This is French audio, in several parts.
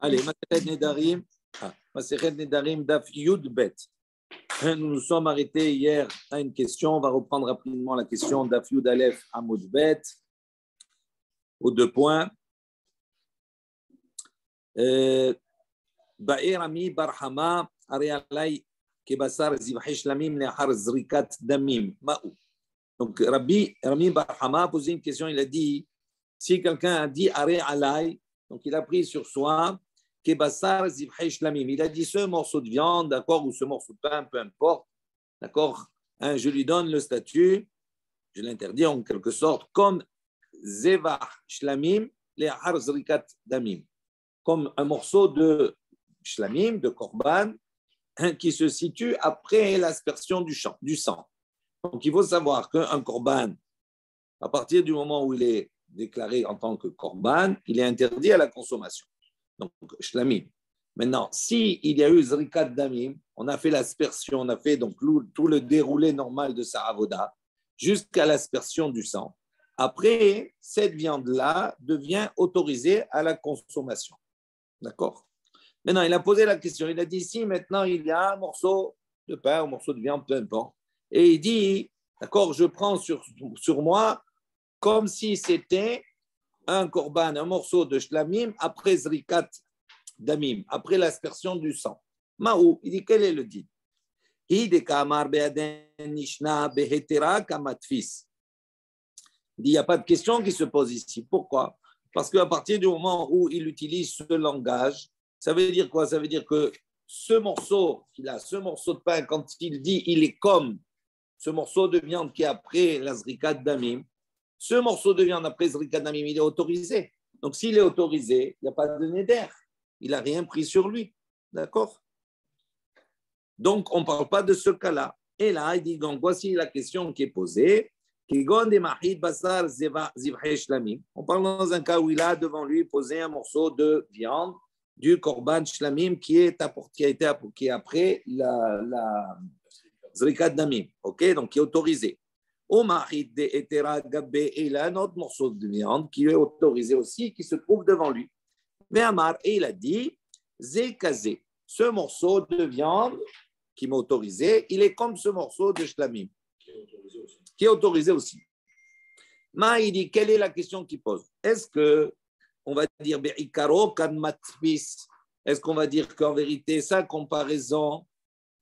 Allez, Masechet Nedarim, Masechet Nedarim, Daf Yud Bet. Nous nous sommes arrêtés hier à une question. On va reprendre rapidement la question Daf Yud Aleph Amud Bet. Aux 2 points. Ba'ir Ami Barhama Arialai Kebasar Zivhay Shlamim Nehar Zrikat Damim Ma'ou. Donc Rabbi Rami Barhama a posé une question. Il a dit si quelqu'un a dit Are Alai, donc il a pris sur soi Kebassar Zivhay Shlamim. Il a dit ce morceau de viande, d'accord, ou ce morceau de pain, peu importe, d'accord, hein, je lui donne le statut, je l'interdis en quelque sorte, comme Zevah Shlamim, les Har Zrikat Damim, comme un morceau de Shlamim, de Korban, hein, qui se situe après l'aspersion du sang. Donc il faut savoir qu'un Korban, à partir du moment où il est déclaré en tant que Korban, il est interdit à la consommation. Donc, shlamim. Maintenant, s'il y a eu zrikat damim, on a fait l'aspersion, on a fait donc tout le déroulé normal de sa avoda jusqu'à l'aspersion du sang. Après, cette viande-là devient autorisée à la consommation. D'accord? Maintenant, il a posé la question. Il a dit, si maintenant il y a un morceau de pain, un morceau de viande, peu importe, et il dit, d'accord, je prends sur moi comme si c'était un korban, un morceau de shlamim après zrikat damim, après l'aspersion du sang. Maou, il dit quel est le dit? Il dit il n'y a pas de question qui se pose ici. Pourquoi? Parce qu'à partir du moment où il utilise ce langage, ça veut dire quoi? Ça veut dire que ce morceau qu'il a, ce morceau de pain, quand il dit il est comme ce morceau de viande qui est après la zrikat damim, ce morceau de viande après zrikat damim, il est autorisé. Donc, s'il est autorisé, il n'y a pas de neder. Il n'a rien pris sur lui. D'accord? Donc, on ne parle pas de ce cas-là. Et là, il dit, donc, voici la question qui est posée. On parle dans un cas où il a devant lui posé un morceau de viande du korban shlamim qui est après la zrikat damim. OK? Donc, qui est autorisé. Au mari de Etera Gabé, et il a un autre morceau de viande qui est autorisé aussi, qui se trouve devant lui. Mais Amar, et il a dit, Zekazé, ce morceau de viande qui m'a autorisé, il est comme ce morceau de shlamim, qui est autorisé aussi. Ma, il dit, quelle est la question qu'il pose? Est-ce que on va dire Be'ikaro kan matfis? Est-ce qu'on va dire qu'en vérité, sa comparaison,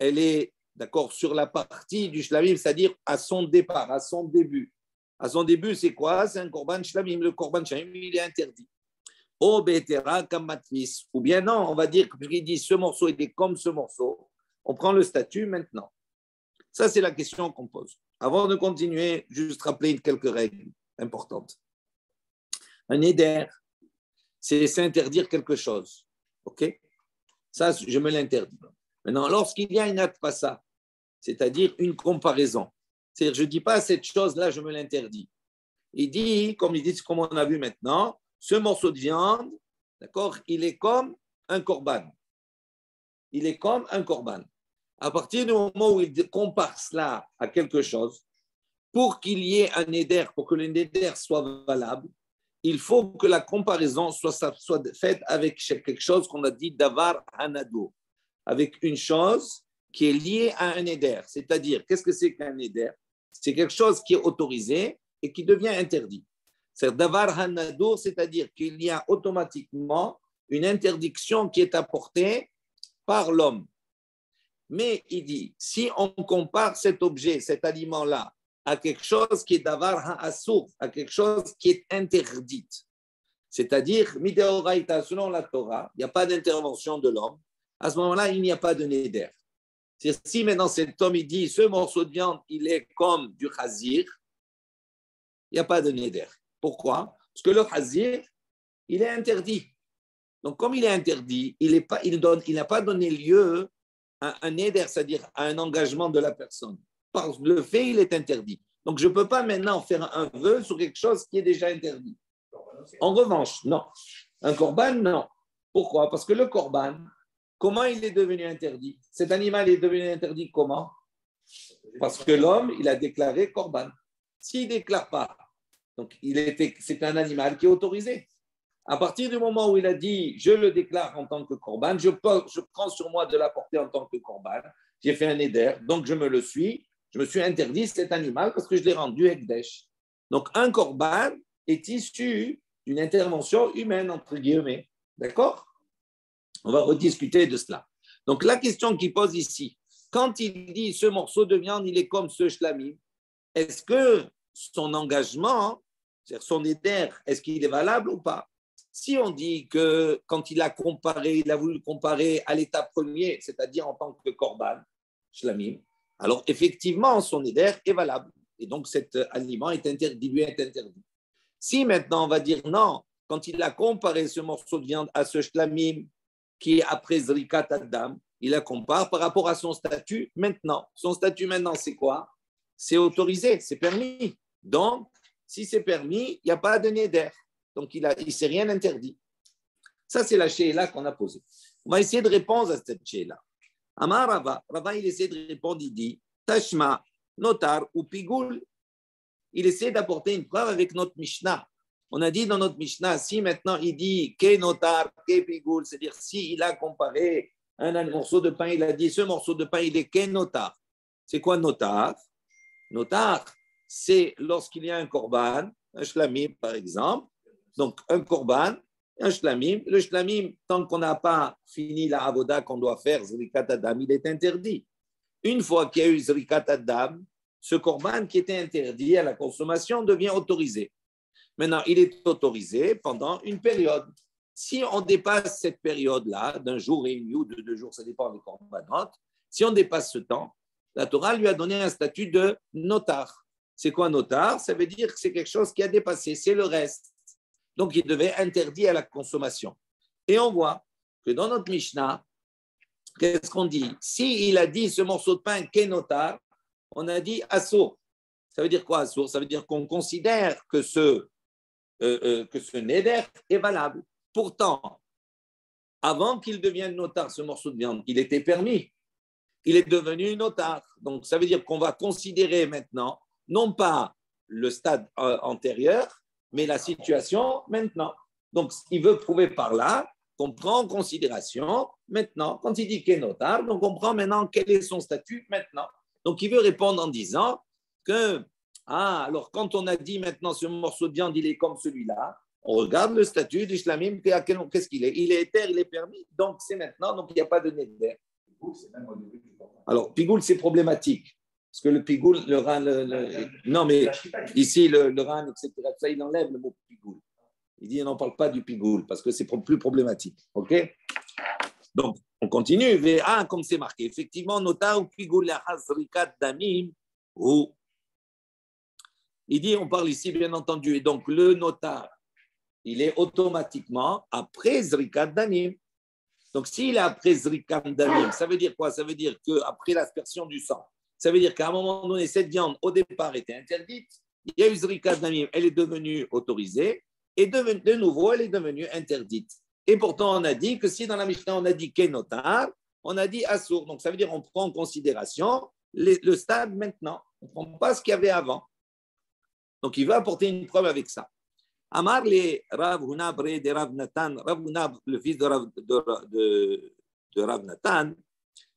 elle est d'accord, sur la partie du shlamim, c'est-à-dire à son départ, à son début. À son début, c'est quoi? C'est un korban shlamim. Le korban shlamim, il est interdit. Ou bien non, on va dire qu'il dit ce morceau, il est comme ce morceau. On prend le statut maintenant. Ça, c'est la question qu'on pose. Avant de continuer, juste rappeler quelques règles importantes. Un éder, c'est s'interdire quelque chose. OK? Ça, je me l'interdis. Maintenant, lorsqu'il y a une atpassa, c'est-à-dire une comparaison, c'est-à-dire je ne dis pas cette chose-là, je me l'interdis. Il dit, comme on a vu maintenant, ce morceau de viande, d'accord, il est comme un korban. Il est comme un korban. À partir du moment où il compare cela à quelque chose, pour qu'il y ait un éder, pour que le éder soit valable, il faut que la comparaison soit faite avec quelque chose qu'on a dit davar hanado, avec une chose qui est liée à un éder. C'est-à-dire, qu'est-ce que c'est qu'un éder? C'est quelque chose qui est autorisé et qui devient interdit. C'est davar hanado, c'est-à-dire qu'il y a automatiquement une interdiction qui est apportée par l'homme. Mais il dit, si on compare cet objet, cet aliment-là, à quelque chose qui est davar ha'asur, à quelque chose qui est interdite, c'est-à-dire, mideoraita, selon la Torah, il n'y a pas d'intervention de l'homme, à ce moment-là, il n'y a pas de neder. C'est-à-dire, si maintenant cet homme il dit, ce morceau de viande, il est comme du chazir, il n'y a pas de neder. Pourquoi? Parce que le chazir, il est interdit. Donc, comme il est interdit, il n'a pas donné lieu à un neder, c'est-à-dire à un engagement de la personne. Par le fait, il est interdit. Donc, je ne peux pas maintenant faire un vœu sur quelque chose qui est déjà interdit. En revanche, non. Un korban, non. Pourquoi? Parce que le korban, comment il est devenu interdit? Cet animal est devenu interdit comment? Parce que l'homme, il a déclaré korban. S'il ne déclare pas, donc c'est un animal qui est autorisé. À partir du moment où il a dit je le déclare en tant que korban, je prends sur moi de l'apporter en tant que korban, j'ai fait un éder, donc je me suis interdit cet animal parce que je l'ai rendu ekdesh. Donc un korban est issu d'une intervention humaine, entre guillemets. D'accord? On va rediscuter de cela. Donc la question qu'il pose ici, quand il dit ce morceau de viande, il est comme ce shlamim, est-ce que son engagement, c'est-à-dire son éder, est-ce qu'il est valable ou pas? Si on dit que quand il a voulu comparer à l'état premier, c'est-à-dire en tant que korban, shlamim, alors effectivement, son éder est valable. Et donc cet aliment est interdit, lui est interdit. Si maintenant on va dire non, quand il a comparé ce morceau de viande à ce shlamim, qui est après Zrikat Adam, il la compare par rapport à son statut maintenant. Son statut maintenant, c'est quoi? C'est autorisé, c'est permis. Donc, si c'est permis, il n'y a pas de neder. Donc, il ne s'est rien interdit. Ça, c'est la shéla qu'on a posée. On va essayer de répondre à cette shéla. Amar Rava, il essaie de répondre, il dit Tashma, notar ou pigoul. Il essaie d'apporter une preuve avec notre Mishnah. On a dit dans notre Mishnah, si maintenant il dit ke notar, ke pigoul, c'est-à-dire s'il a comparé un morceau de pain, il a dit ce morceau de pain, il est ke notar. C'est quoi notar? Notar, c'est lorsqu'il y a un korban, un shlamim par exemple. Donc un korban, un shlamim. Le shlamim, tant qu'on n'a pas fini la avoda qu'on doit faire, zrikat adam, il est interdit. Une fois qu'il y a eu zrikat adam, ce korban qui était interdit à la consommation devient autorisé. Maintenant, il est autorisé pendant une période. Si on dépasse cette période-là, d'un jour et une nuit ou de 2 jours, ça dépend des korbanot, si on dépasse ce temps, la Torah lui a donné un statut de notar. C'est quoi notar? Ça veut dire que c'est quelque chose qui a dépassé, c'est le reste. Donc, il devait interdit à la consommation. Et on voit que dans notre Mishnah, qu'est-ce qu'on dit? S'il a dit ce morceau de pain qu'est notar, on a dit assour. Ça veut dire quoi assour? Ça veut dire qu'on considère que ce neder est valable. Pourtant, avant qu'il devienne notar, ce morceau de viande, il était permis. Il est devenu notar. Donc, ça veut dire qu'on va considérer maintenant, non pas le stade antérieur, mais la situation maintenant. Donc, il veut prouver par là qu'on prend en considération maintenant, quand il dit qu'il est notar, donc on prend maintenant quel est son statut maintenant. Donc, il veut répondre en disant que, alors quand on a dit maintenant ce morceau de viande, il est comme celui-là, on regarde le statut du shlamim, qu'est-ce qu'il est? Il est éther, il est permis, donc c'est maintenant, donc il n'y a pas de neder. Alors, pigoul, c'est problématique. Parce que le pigoul, le rein, non, mais ici, le rein, etc., ça, il enlève le mot pigoul. Il dit, on n'en parle pas du pigoul, parce que c'est plus problématique. OK? Donc, on continue. Comme c'est marqué. Effectivement, notar ou pigoul, la hazrikat damim, ou. Il dit, on parle ici, bien entendu, et donc le notar, il est automatiquement après zrikat damim. Donc, s'il est après zrikat damim, ça veut dire quoi? Ça veut dire qu'après l'aspersion du sang, ça veut dire qu'à un moment donné, cette viande, au départ, était interdite. Il y a eu zrikat damim, elle est devenue autorisée. Et de nouveau, elle est devenue interdite. Et pourtant, on a dit que si dans la Mishnah, on a dit Kenotar, on a dit Assour. Donc, ça veut dire qu'on prend en considération le stade maintenant. On ne prend pas ce qu'il y avait avant. Donc, il va apporter une preuve avec ça. Amar le Rav Huna bre de Rav Natan, Rav Huna, le fils de Rav Natan,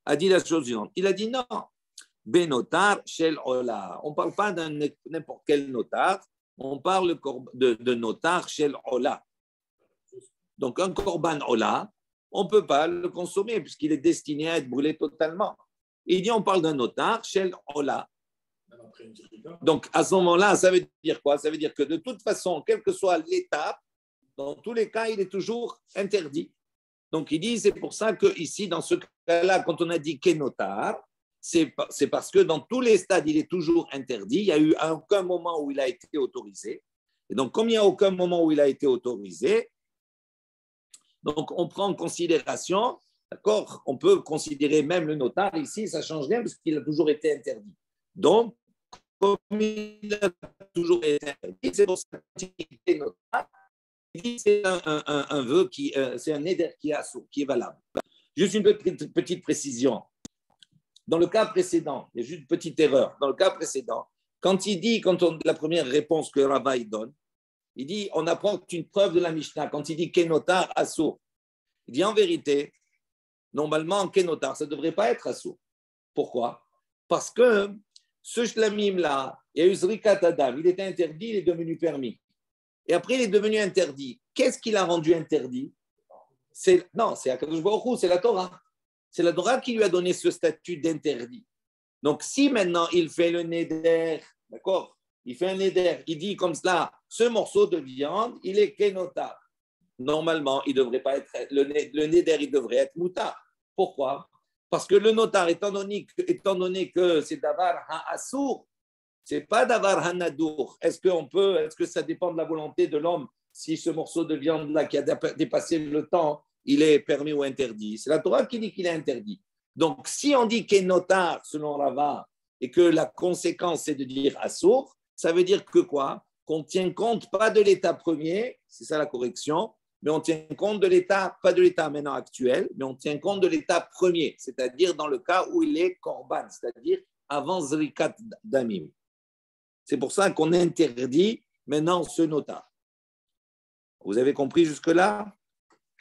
a dit la chose suivante. Il a dit non, Benotar shel Ola. On ne parle pas d'un n'importe quel notar. On parle de notar shel Ola. Donc, un korban Ola, on ne peut pas le consommer puisqu'il est destiné à être brûlé totalement. Il dit, on parle d'un notar shel Ola. Donc, à ce moment-là, ça veut dire quoi? Ça veut dire que de toute façon, quelle que soit l'étape, dans tous les cas, il est toujours interdit. Donc, il dit, c'est pour ça qu'ici, dans ce cas-là, quand on a dit qu'est-notar, c'est parce que dans tous les stades, il est toujours interdit. Il n'y a eu aucun moment où il a été autorisé. Et donc, comme il n'y a aucun moment où il a été autorisé, donc on prend en considération, d'accord, on peut considérer même le notar ici, ça ne change rien parce qu'il a toujours été interdit. Donc, comme il a toujours été interdit, c'est pour ça qu'il est notar. C'est un vœu c'est un éder qui est valable. Juste une petite précision. Dans le cas précédent, il y a juste une petite erreur. Dans le cas précédent, quand il dit, la première réponse que Rava donne, Il dit, on apprend une preuve de la Mishnah quand il dit Kenotar Assour. Il dit en vérité, normalement, Kenotar, ça ne devrait pas être Assour. Pourquoi? Parce que ce shlamim-là, il y a eu Zrikat Adam, il était interdit, il est devenu permis. Et après, il est devenu interdit. Qu'est-ce qu'il a rendu interdit? Non, c'est Akadosh Baruch Hu, c'est la Torah. C'est la Torah qui lui a donné ce statut d'interdit. Donc, si maintenant il fait le neder, d'accord? Il fait un neder, il dit comme cela, ce morceau de viande, il est Kenotar. Normalement, il devrait pas être, le neder, il devrait être Moutar. Pourquoi? Parce que le notar, étant donné que c'est Davar Ha-Assour, ce n'est pas Davar Ha-Nadour. Est-ce que ça dépend de la volonté de l'homme si ce morceau de viande-là qui a dépassé le temps, il est permis ou interdit? C'est la Torah qui dit qu'il est interdit. Donc, si on dit qu'il est notar selon Rava et que la conséquence c'est de dire Assour, ça veut dire que quoi? Qu'on ne tient compte pas de l'état premier, c'est ça la correction, mais on tient compte de l'état, pas de l'état maintenant actuel, mais on tient compte de l'état premier, c'est-à-dire dans le cas où il est korban, c'est-à-dire avant Zrikat Damim. C'est pour ça qu'on interdit maintenant ce notar. Vous avez compris jusque-là?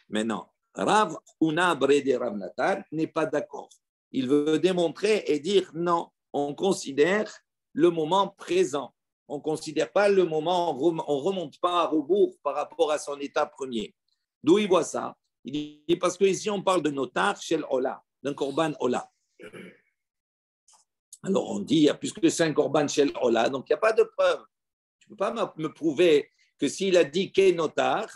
Maintenant, Rav Huna Brede Rav Natan n'est pas d'accord. Il veut démontrer et dire non, on considère le moment présent. On ne considère pas le moment, on ne remonte pas à rebours par rapport à son état premier. D'où il voit ça? Il dit parce qu'ici on parle de notar chez l'Ola, d'un korban Ola. Alors on dit, puisque c'est un korban chez l'Ola, donc il n'y a pas de preuve. Tu ne peux pas me prouver que s'il a dit qu'est notar,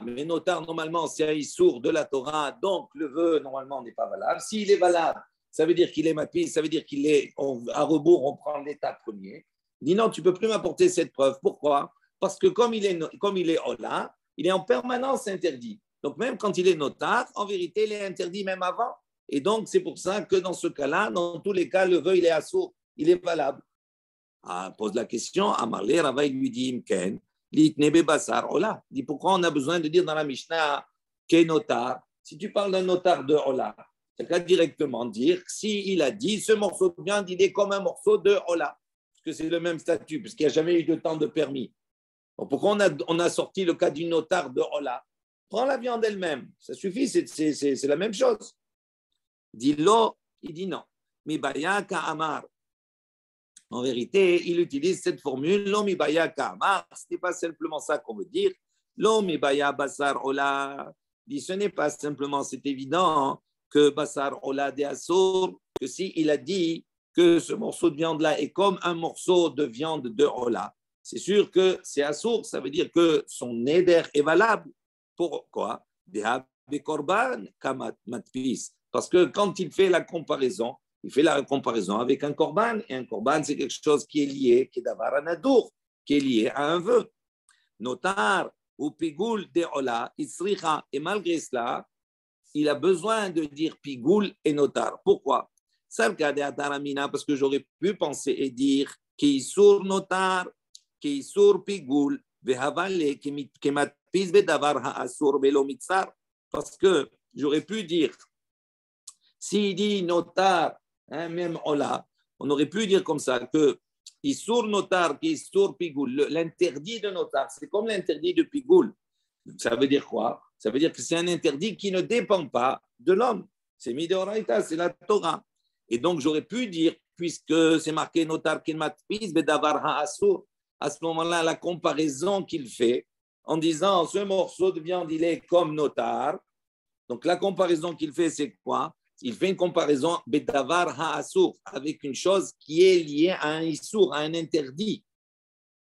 mais notar normalement c'est un issour de la Torah, donc le vœu normalement n'est pas valable. S'il est valable, ça veut dire qu'il est matpi, ça veut dire qu'il est à rebours, on prend l'état premier. Il dit non, tu ne peux plus m'apporter cette preuve. Pourquoi? Parce que comme il est Ola, il est en permanence interdit. Donc même quand il est notar, en vérité, il est interdit même avant. Et donc c'est pour ça que dans ce cas-là, dans tous les cas, le vœu, il est assourd, il est valable. Pose la question, Amarle, Rava, il lui dit, Imken, l'itnebe basar Ola. Il dit pourquoi on a besoin de dire dans la Mishnah qu'est notar? Si tu parles d'un notar de Ola, tu qu'à directement dire s'il a dit ce morceau de viande, il est comme un morceau de Ola. Que c'est le même statut, parce qu'il n'y a jamais eu de temps de permis. Donc pourquoi on a sorti le cas du notar de Ola? Prends la viande elle-même, ça suffit, c'est la même chose. Dis-lo, il dit non. Mibaya ka amar. En vérité, il utilise cette formule, lo mibaya ka amar, ce n'est pas simplement ça qu'on veut dire. Lo mibaya basar Ola. Dit ce n'est pas simplement, c'est évident que basar Ola de Assour, que s'il a dit que ce morceau de viande-là est comme un morceau de viande de Ola. C'est sûr que c'est assour, ça veut dire que son neder est valable. Pourquoi? Parce que quand il fait la comparaison, il fait la comparaison avec un korban, et un korban, c'est quelque chose qui est lié, qui est d'avar anadour, qui est lié à un vœu. Notar ou pigoul de Ola, isricha, et malgré cela, il a besoin de dire pigoul et notar. Pourquoi? Parce que j'aurais pu penser et dire Keisur notar, Keisur pigoul, Vehavale, Kematpiz Bedavar Haasur Velomitzar. Parce que j'aurais pu dire, s'il dit notar, même Ola, on aurait pu dire comme ça que Isur notar, Keisur pigoul, l'interdit de notar, c'est comme l'interdit de pigoul. Ça veut dire quoi? Ça veut dire que c'est un interdit qui ne dépend pas de l'homme. C'est Mideoraita, c'est la Torah. Et donc, j'aurais pu dire, puisque c'est marqué notar kinmatpiz bedavar ha'asur, à ce moment-là, la comparaison qu'il fait en disant ce morceau de viande, il est comme notar. Donc, la comparaison qu'il fait, c'est quoi? Il fait une comparaison bedavar ha'asur avec une chose qui est liée à un issour, à un interdit.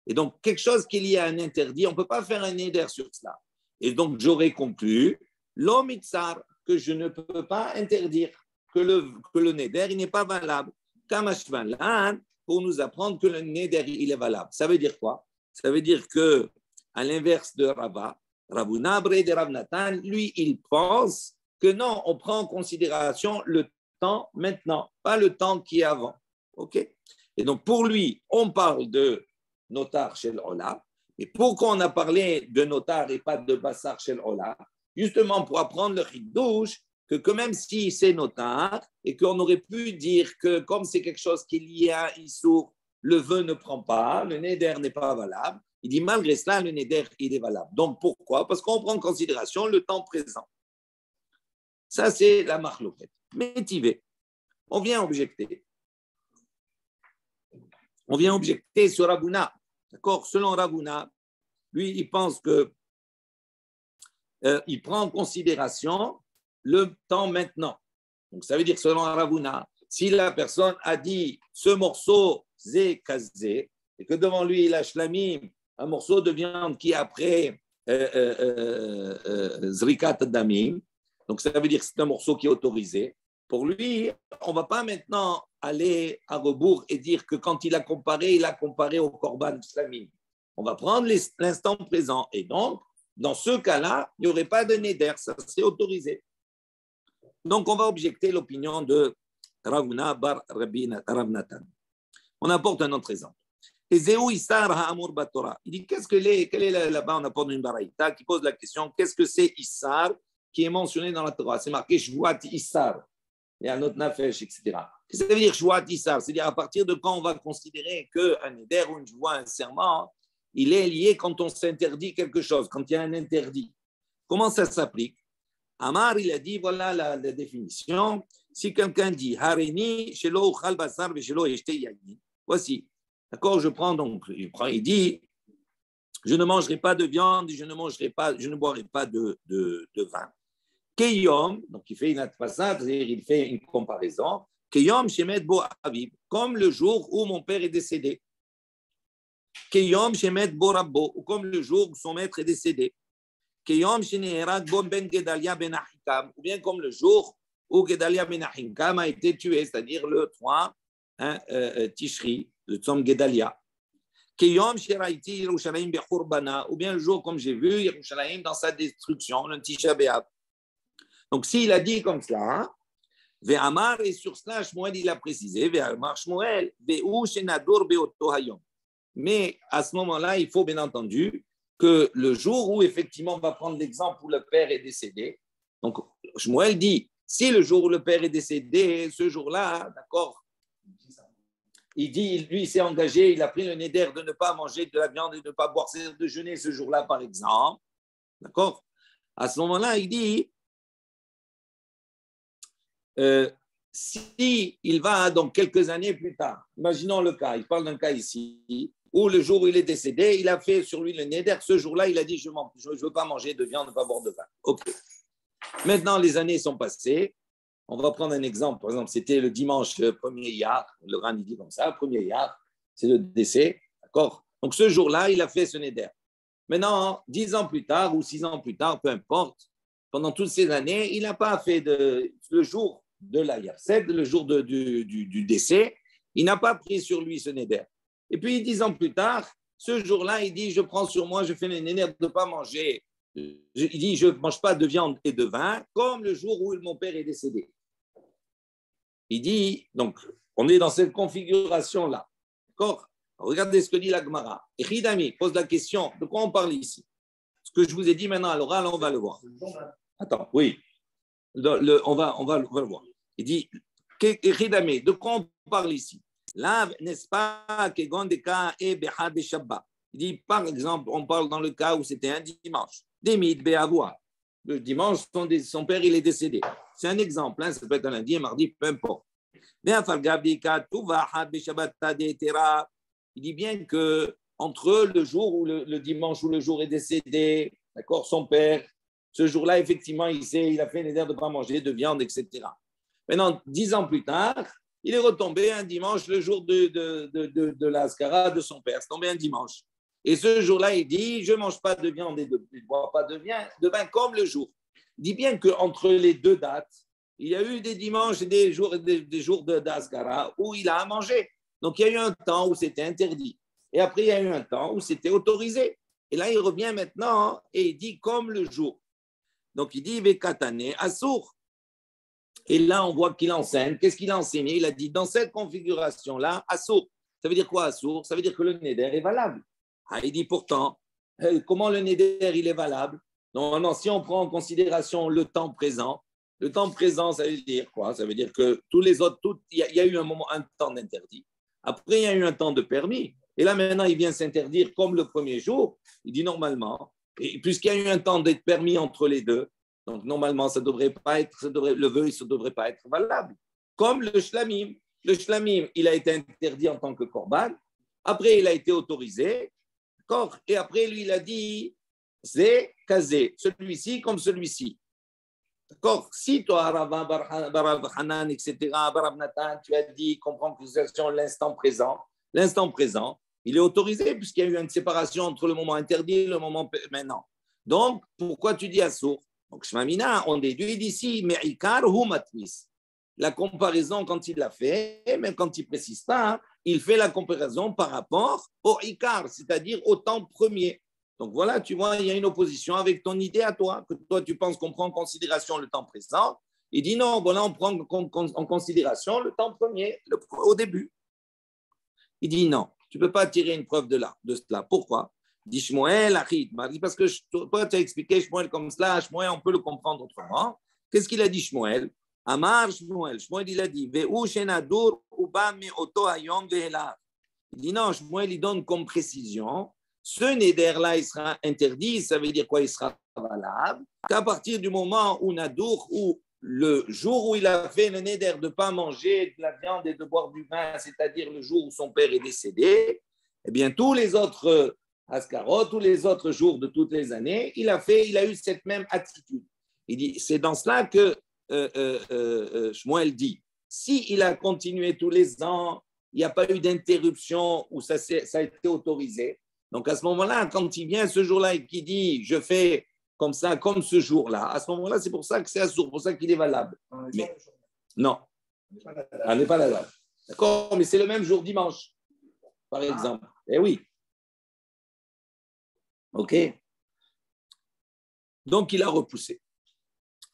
Et donc, quelque chose qui est lié à un interdit, on ne peut pas faire un neder sur cela. Et donc, j'aurais conclu, l'omitsar, que je ne peux pas interdire, que le neder, il n'est pas valable. Kamashvalan, pour nous apprendre que le neder, il est valable. Ça veut dire quoi? Ça veut dire que, à l'inverse de Rava, Ravuna Brede Rav Natan, lui, il pense que non, on prend en considération le temps maintenant, pas le temps qui est avant. OK? Et donc, pour lui, on parle de notar chez l'Ola. Et pourquoi on a parlé de notar et pas de bassar chez l'Ola? Justement pour apprendre le chidouche que même si c'est notar et qu'on aurait pu dire que comme c'est quelque chose qui est lié à Issour, le vœu ne prend pas, le neder n'est pas valable, Il dit, malgré cela, le neder, il est valable. Donc, pourquoi? Parce qu'on prend en considération le temps présent. Ça, c'est la marloquette. Métivé. On vient objecter. On vient objecter sur Ravuna. D'accord? Selon Ravuna, lui, il pense que il prend en considération le temps maintenant. Donc, ça veut dire, selon Ravuna, si la personne a dit ce morceau, zé kazé, et que devant lui, il a shlamim, un morceau de viande qui est après zrikat damim, donc ça veut dire que c'est un morceau qui est autorisé. Pour lui, on ne va pas maintenant aller à rebours et dire que quand il a comparé au korban shlamim. On va prendre l'instant présent. Et donc, dans ce cas-là, il n'y aurait pas de neder, ça serait autorisé. Donc, on va objecter l'opinion de Ravuna bar Rabbi Rav Natan. On apporte un autre exemple. Et Zéou Issar Ha'amur Batora. Il dit, quel est là-bas, on apporte une baraïta qui pose la question, qu'est-ce que c'est Issar qui est mentionné dans la Torah? C'est marqué Shvuat Issar. Il y a un autre nafesh, etc. Qu'est-ce que ça veut dire Shvuat Issar? C'est-à-dire à partir de quand on va considérer qu'un neder ou une joie, un serment, il est lié quand on s'interdit quelque chose, quand il y a un interdit. Comment ça s'applique? Amar, il a dit, voilà la définition. Si quelqu'un dit, Harini, shelo uchal basar veshelo eshte yayin. Voici. D'accord, il dit, je ne mangerai pas de viande, je ne boirai pas de vin. Keyom, donc il fait une atfasat, c'est-à-dire il fait une comparaison. Keyom shemet bo aviv, comme le jour où mon père est décédé. Keyom shemet bo rabbo, ou comme le jour où son maître est décédé. Keyom sheneherag bo ben Gedalia ben Ahikam, ou bien comme le jour où Gedalia ben Ahikam a été tué, c'est-à-dire le 3 Tishri, le Tzom Gedalia. Keyom sheraiti Yerushalayim bechurbana, ou bien le jour comme j'ai vu Yerushalayim dans sa destruction, le Tisha B'Av. Donc s'il a dit comme cela, Ve'amar, et sur cela Shmuel il a précisé, Ve'amar Shmuel, Ve'u shenadur be'oto hayom. Mais à ce moment-là, il faut bien entendu que le jour où effectivement on va prendre l'exemple où le père est décédé, donc Shmuel dit, si le jour où le père est décédé, ce jour-là, d'accord, il dit, lui, il s'est engagé, il a pris le neder de ne pas manger de la viande et de ne pas boire ses heures de jeûner ce jour-là, par exemple. D'accord? À ce moment-là, il dit, si il va donc quelques années plus tard, imaginons le cas, il parle d'un cas ici, où le jour où il est décédé, il a fait sur lui le neder, ce jour-là, il a dit, je ne veux pas manger de viande, ne pas boire de vin. OK. Maintenant, les années sont passées. On va prendre un exemple. Par exemple, c'était le dimanche 1er Iyar. Le Ran, il dit comme ça, 1er Iyar, c'est le décès. D'accord? Donc, ce jour-là, il a fait ce neder. Maintenant, 10 ans plus tard ou 6 ans plus tard, peu importe, pendant toutes ces années, il n'a pas fait le jour de la Yarsed, le jour du décès, il n'a pas pris sur lui ce neder. Et puis, 10 ans plus tard, ce jour-là, il dit, je prends sur moi, je fais le neder de ne pas manger. Il dit, je ne mange pas de viande et de vin, comme le jour où mon père est décédé. Il dit, donc, on est dans cette configuration-là. D'accord? Regardez ce que dit la Gemara. Et Hidami pose la question, de quoi on parle ici? Ce que je vous ai dit maintenant à l'oral, on va le voir. Attends, oui. On va le voir. Il dit, Hidami, de quoi on parle ici? Là, n'est-ce pas, Kegondeka et Behad et Shabbat. Il dit, par exemple, on parle dans le cas où c'était un dimanche. Demid Be'avoua. Le dimanche, son père, il est décédé. C'est un exemple, hein, ça peut être un lundi, un mardi, peu importe. Il dit bien que entre le jour où le dimanche où le jour est décédé, d'accord, son père, ce jour-là, effectivement, il a fait une idée de ne pas manger de viande, etc. Maintenant, 10 ans plus tard, il est retombé un dimanche, le jour de la Haskara de son père. C'est tombé un dimanche. Et ce jour-là, il dit, je ne mange pas de viande et je ne bois pas de vin comme le jour. Il dit bien qu'entre les deux dates, il y a eu des dimanches et des jours d'Asgara où il a à manger. Donc, il y a eu un temps où c'était interdit. Et après, il y a eu un temps où c'était autorisé. Et là, il revient maintenant et il dit comme le jour. Donc, il dit, Vekatane, Assour. Et là, on voit qu'il enseigne. Qu'est-ce qu'il a enseigné? Il a dit, dans cette configuration-là, Assour. Ça veut dire quoi, Assour? Ça veut dire que le neder est valable. Ah, il dit pourtant, comment le neder il est valable? Non, si on prend en considération le temps présent, ça veut dire quoi? Ça veut dire que tous les autres, il y a eu un temps d'interdit. Après, il y a eu un temps de permis. Et là, maintenant, il vient s'interdire comme le premier jour. Il dit normalement, et puisqu'il y a eu un temps d'être permis entre les deux, donc normalement, ça devrait pas être, le vœu, ça ne devrait pas être valable. Comme le shlamim. Le shlamim, il a été interdit en tant que korban. Après, il a été autorisé. D'accord. Et après, lui, il a dit, c'est kazé, celui-ci comme celui-ci. D'accord. Si toi, Barav Hanan, etc., Barav Nathan, tu as dit, comprends que c'est l'instant présent, il est autorisé puisqu'il y a eu une séparation entre le moment interdit et le moment maintenant. Donc, pourquoi tu dis assour? Donc, Shmamina, on déduit d'ici, mais Ikar ou Matmis. La comparaison, quand il l'a fait, même quand il ne précise pas, hein, il fait la comparaison par rapport au Ikar, c'est-à-dire au temps premier. Donc voilà, tu vois, il y a une opposition avec ton idée à toi, que toi tu penses qu'on prend en considération le temps présent. Il dit non, voilà, on prend en considération le temps premier, au début. Il dit non, tu ne peux pas tirer une preuve de cela. Pourquoi? Il dit Shmuel, Achid, parce que toi tu as expliqué Shmuel comme cela, Shmuel on peut le comprendre autrement. Qu'est-ce qu'il a dit Shmuel? Amar Shmuel, il a dit il dit non, Shmuel il donne comme précision, ce neder-là il sera interdit, ça veut dire quoi? Il sera valable qu'à partir du moment où Nadour, ou le jour où il a fait le neder de ne pas manger de la viande et de boire du vin, c'est-à-dire le jour où son père est décédé, eh bien tous les autres Ascarot, tous les autres jours de toutes les années, il a eu cette même attitude. Il dit, c'est dans cela que Shmuel dit, s'il a continué tous les ans, il n'y a pas eu d'interruption où ça a été autorisé. Donc à ce moment-là, quand il vient ce jour-là et qu'il dit, je fais comme ça, comme ce jour-là, à ce moment-là, c'est pour ça que c'est assourd, pour ça qu'il est valable. Mais, non, on n'est pas là. D'accord, mais c'est le même jour dimanche, par exemple. Eh oui. OK. Donc il a repoussé.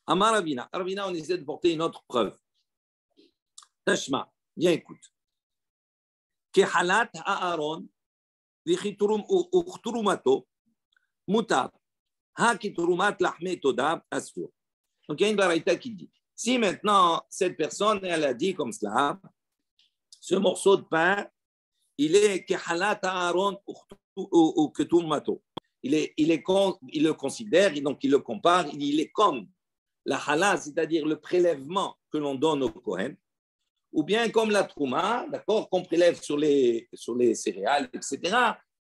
Amar Ravina. Ravina, on essaie de porter une autre preuve. Tashma, viens écoute. Kehalat Aaron, vichiturumato, mutar, ha kiturumat lahme toda asur. Donc il y a une baraita qui dit, si maintenant cette personne, elle a dit comme cela, ce morceau de pain, il est kehalat Aaron ou keturumato. Il le considère, donc il le compare, il est comme la halal, c'est-à-dire le prélèvement que l'on donne au Kohen, ou bien comme la trouma, d'accord, qu'on prélève sur les céréales, etc.,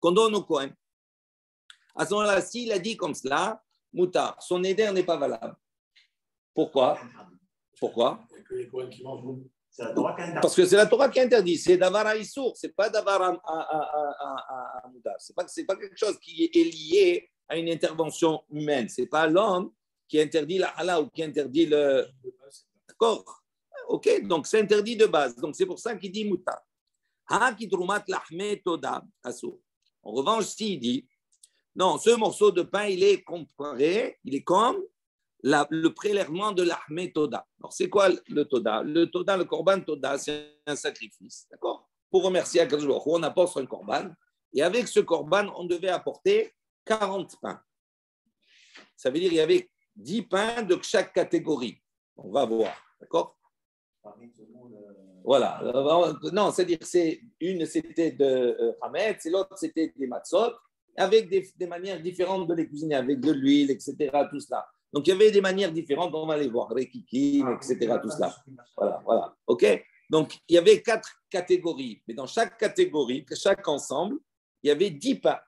qu'on donne au Kohen. À ce moment-là, s'il a dit comme cela, moutar, son éder n'est pas valable. Pourquoi? Parce que c'est la Torah qui interdit. C'est davar à Issour, c'est pas davar à moutar. C'est pas quelque chose qui est lié à une intervention humaine. C'est pas l'homme qui interdit la halal ou qui interdit le. D'accord? Ok, donc c'est interdit de base. Donc c'est pour ça qu'il dit moutar. En revanche, s'il dit non, ce morceau de pain, il est comparé, il est comme le prélèvement de l'ahmé toda. Alors c'est quoi le toda? Le toda, le korban toda, c'est un sacrifice. D'accord? Pour remercier Akadosh Baruch Hu, on apporte un korban. Et avec ce korban, on devait apporter 40 pains. Ça veut dire qu'il y avait 10 pains de chaque catégorie. On va voir. D'accord? Voilà. Non, c'est-à-dire une c'était de Hametz et l'autre c'était des matzot, avec des manières différentes de les cuisiner, avec de l'huile, etc. Tout cela. Donc il y avait des manières différentes, on va les voir, rekikim, etc. Tout cela. Voilà. OK? Donc il y avait 4 catégories, mais dans chaque catégorie, chaque ensemble, il y avait 10 pains.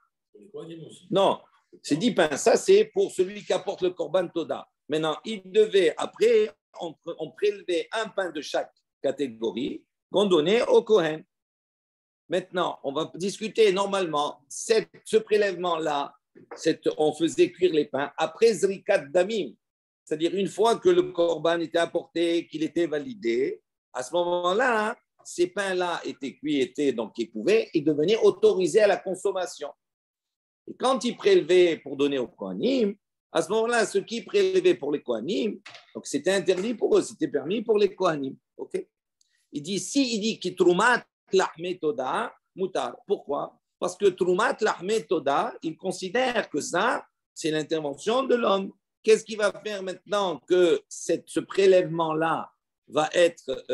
Non, c'est 10 pains. Ça, c'est pour celui qui apporte le korban toda. Maintenant, il devait, après, on prélevait un pain de chaque catégorie qu'on donnait au Kohen. Maintenant, on va discuter normalement, ce prélèvement-là, on faisait cuire les pains après Zrikat Damim, c'est-à-dire une fois que le korban était apporté, qu'il était validé, à ce moment-là, ces pains-là étaient cuits, donc ils pouvaient et devenir autorisés à la consommation. Et quand ils prélevaient pour donner aux Kohanim, à ce moment-là, ceux qui prélevaient pour les Kohanim, donc c'était interdit pour eux, c'était permis pour les Kohanim. Okay? Il dit que Trumat Lahme Toda, Mutar. Pourquoi? Parce que Trumat Lahme Toda, il considère que ça, c'est l'intervention de l'homme. Qu'est-ce qui va faire maintenant que ce prélèvement-là va être